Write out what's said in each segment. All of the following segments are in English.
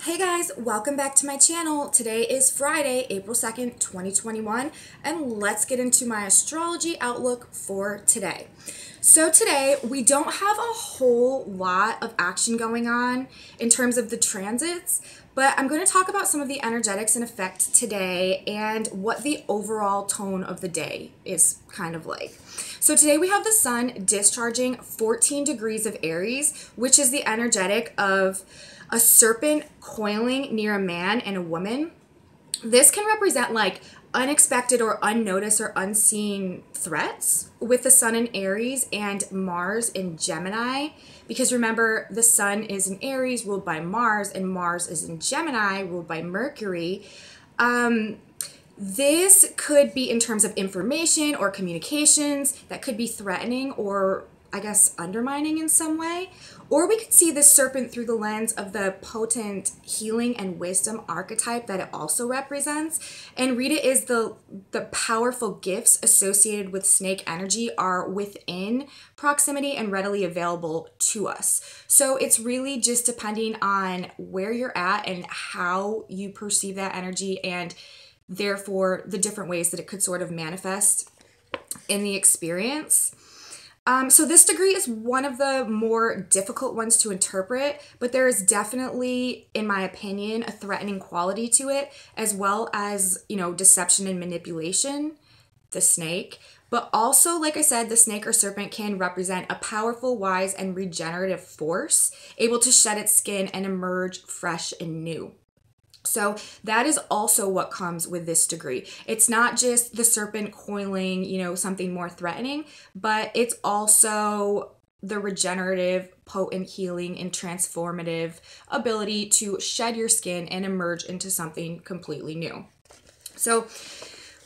Hey guys, welcome back to my channel. Today is Friday, April 2nd, 2021, and let's get into my astrology outlook for today. So today, we don't have a whole lot of action going on in terms of the transits, but I'm going to talk about some of the energetics in effect today and what the overall tone of the day is kind of like. So today we have the sun discharging 14 degrees of Aries, which is the energetic of a serpent coiling near a man and a woman. This can represent like unexpected or unnoticed or unseen threats with the sun in Aries and Mars in Gemini. Because remember, the sun is in Aries ruled by Mars and Mars is in Gemini ruled by Mercury. This could be in terms of information or communications that could be threatening or I guess undermining in some way. Or we could see this serpent through the lens of the potent healing and wisdom archetype that it also represents. And read it as the powerful gifts associated with snake energy are within proximity and readily available to us. So it's really just depending on where you're at and how you perceive that energy and therefore the different ways that it could sort of manifest in the experience. So this degree is one of the more difficult ones to interpret, but there is definitely, in my opinion, a threatening quality to it, as well as, deception and manipulation, the snake. But also, like I said, the snake or serpent can represent a powerful, wise, and regenerative force, able to shed its skin and emerge fresh and new. So that is also what comes with this degree. It's not just the serpent coiling, something more threatening, but it's also the regenerative, potent healing and transformative ability to shed your skin and emerge into something completely new. So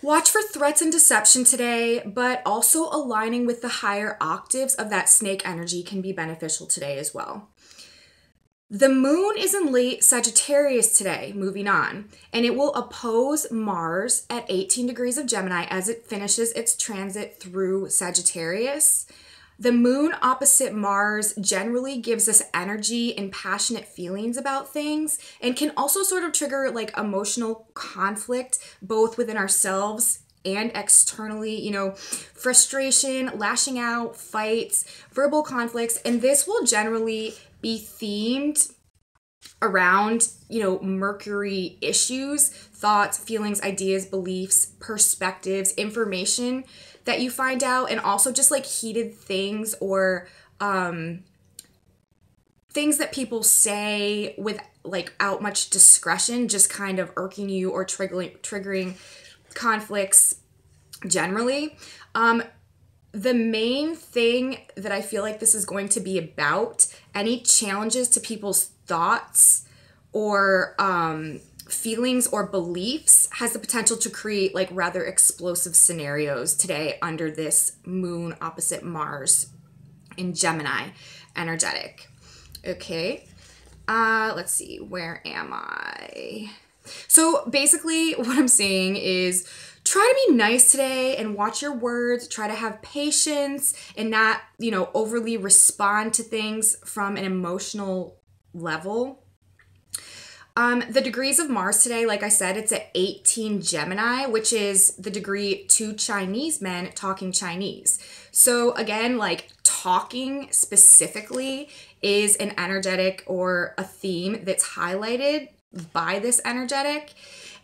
watch for threats and deception today, but also aligning with the higher octaves of that snake energy can be beneficial today as well. The moon is in late Sagittarius today, moving on, and it will oppose Mars at 18 degrees of Gemini as it finishes its transit through Sagittarius. The moon opposite Mars generally gives us energy and passionate feelings about things and can also sort of trigger like emotional conflict both within ourselves and externally, frustration, lashing out, fights, verbal conflicts, and this will generally be themed around, Mercury issues, thoughts, feelings, ideas, beliefs, perspectives, information that you find out, and also just like heated things or things that people say without much discretion, just kind of irking you or triggering conflicts generally. The main thing that I feel like this is going to be about, any challenges to people's thoughts or feelings or beliefs has the potential to create like rather explosive scenarios today under this moon opposite Mars in Gemini energetic. Okay, let's see, where am I? So basically what I'm saying is try to be nice today and watch your words. Try to have patience and not, overly respond to things from an emotional level. The degrees of Mars today, like I said, it's at 18 Gemini, which is the degree to Chinese men talking Chinese. So again, like talking specifically is an energetic or a theme that's highlighted by this energetic.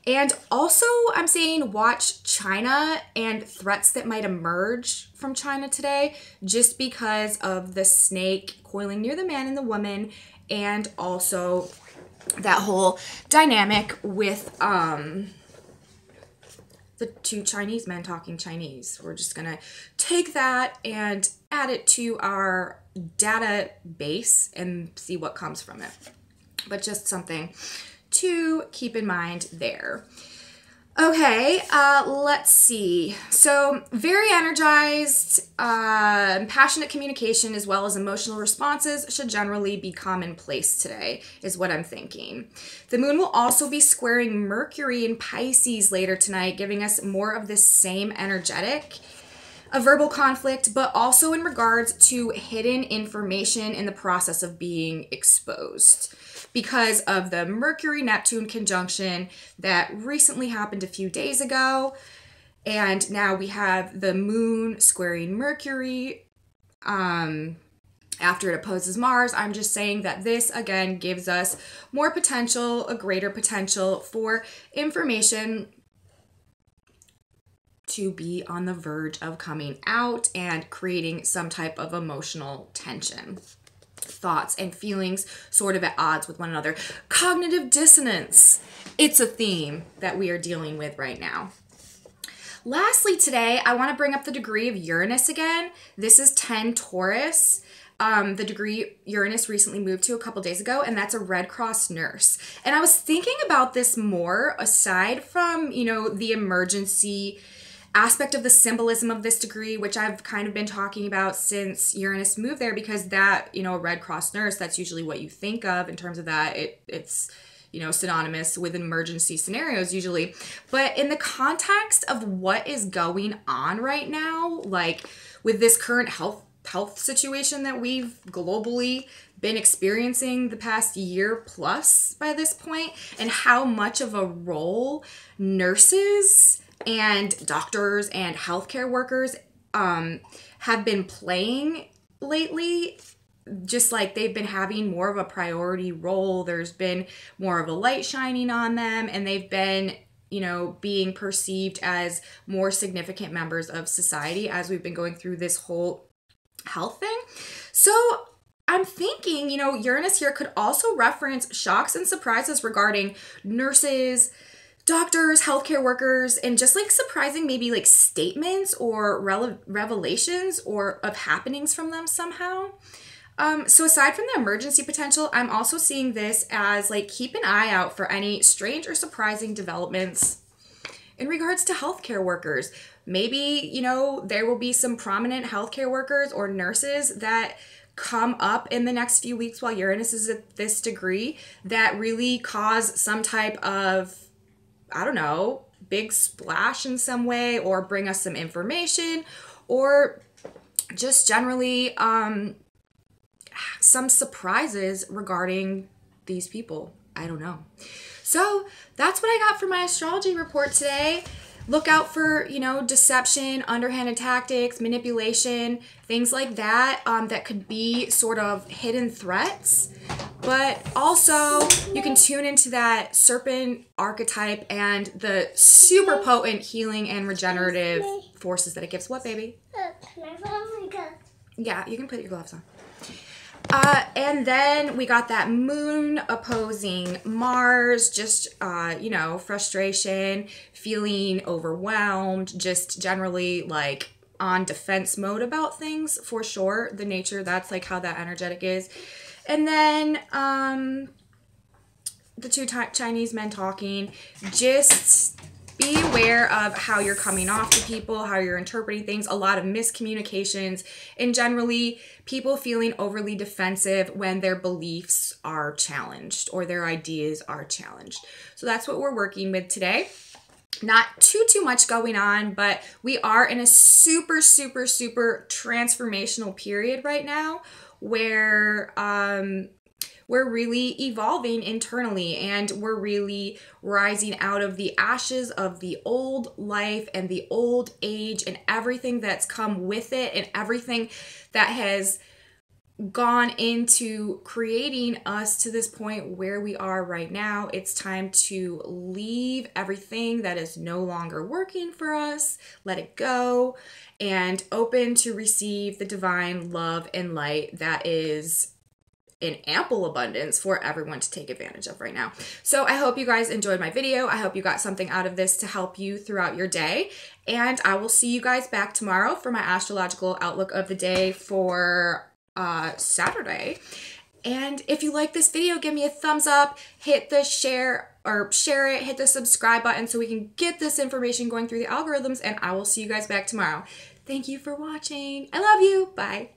And also, I'm saying watch China and threats that might emerge from China today just because of the snake coiling near the man and the woman, and also that whole dynamic with the two Chinese men talking Chinese. We're just going to take that and add it to our database and see what comes from it. But just something to keep in mind there. Okay, let's see. So very energized, passionate communication as well as emotional responses should generally be commonplace today, is what I'm thinking. The moon will also be squaring Mercury in Pisces later tonight, giving us more of this same energetic. a verbal conflict, but also in regards to hidden information in the process of being exposed because of the Mercury-Neptune conjunction that recently happened a few days ago. And now we have the moon squaring Mercury after it opposes Mars. I'm just saying that this, again, gives us more potential, a greater potential for information to be on the verge of coming out and creating some type of emotional tension. Thoughts and feelings sort of at odds with one another. Cognitive dissonance. It's a theme that we are dealing with right now. Lastly, today, I want to bring up the degree of Uranus again. This is 10 Taurus. The degree Uranus recently moved to a couple days ago, and that's a Red Cross nurse. And I was thinking about this more aside from, you know, the emergency aspect of the symbolism of this degree, which I've kind of been talking about since Uranus moved there, because that, you know, a Red Cross nurse, that's usually what you think of in terms of that. It's, you know, synonymous with emergency scenarios usually. But in the context of what is going on right now, like with this current health situation that we've globally been experiencing the past year plus by this point, and how much of a role nurses and doctors and healthcare workers have been playing lately. Just like they've been having more of a priority role. There's been more of a light shining on them, and they've been, you know, being perceived as more significant members of society as we've been going through this whole health thing. So I'm thinking, you know, Uranus here could also reference shocks and surprises regarding nurses, doctors, healthcare workers, and just like surprising maybe like statements or revelations or of happenings from them somehow. So aside from the emergency potential, I'm also seeing this as like keep an eye out for any strange or surprising developments in regards to healthcare workers. Maybe, you know, there will be some prominent healthcare workers or nurses that come up in the next few weeks while Uranus is at this degree that really cause some type of, I don't know, big splash in some way, or bring us some information, or just generally some surprises regarding these people. I don't know. So that's what I got for my astrology report today. Look out for, you know, deception, underhanded tactics, manipulation, things like that, that could be sort of hidden threats. But also, you can tune into that serpent archetype and the super potent healing and regenerative forces that it gives. What, baby? Yeah, you can put your gloves on. And then we got that moon opposing Mars, just, you know, frustration, feeling overwhelmed, just generally like on defense mode about things for sure. The nature, that's like how that energetic is. And then the two Chinese men talking, just be aware of how you're coming off to people, how you're interpreting things, a lot of miscommunications, and generally people feeling overly defensive when their beliefs are challenged or their ideas are challenged. So that's what we're working with today. Not too much going on, but we are in a super transformational period right now where we're really evolving internally, and we're really rising out of the ashes of the old life and the old age and everything that's come with it and everything that has gone into creating us to this point where we are right now. It's time to leave everything that is no longer working for us, let it go, and open to receive the divine love and light that is in ample abundance for everyone to take advantage of right now. So I hope you guys enjoyed my video. I hope you got something out of this to help you throughout your day. And I will see you guys back tomorrow for my astrological outlook of the day for Saturday. And if you like this video, give me a thumbs up, hit the share it, hit the subscribe button so we can get this information going through the algorithms, and I will see you guys back tomorrow. Thank you for watching. I love you. Bye.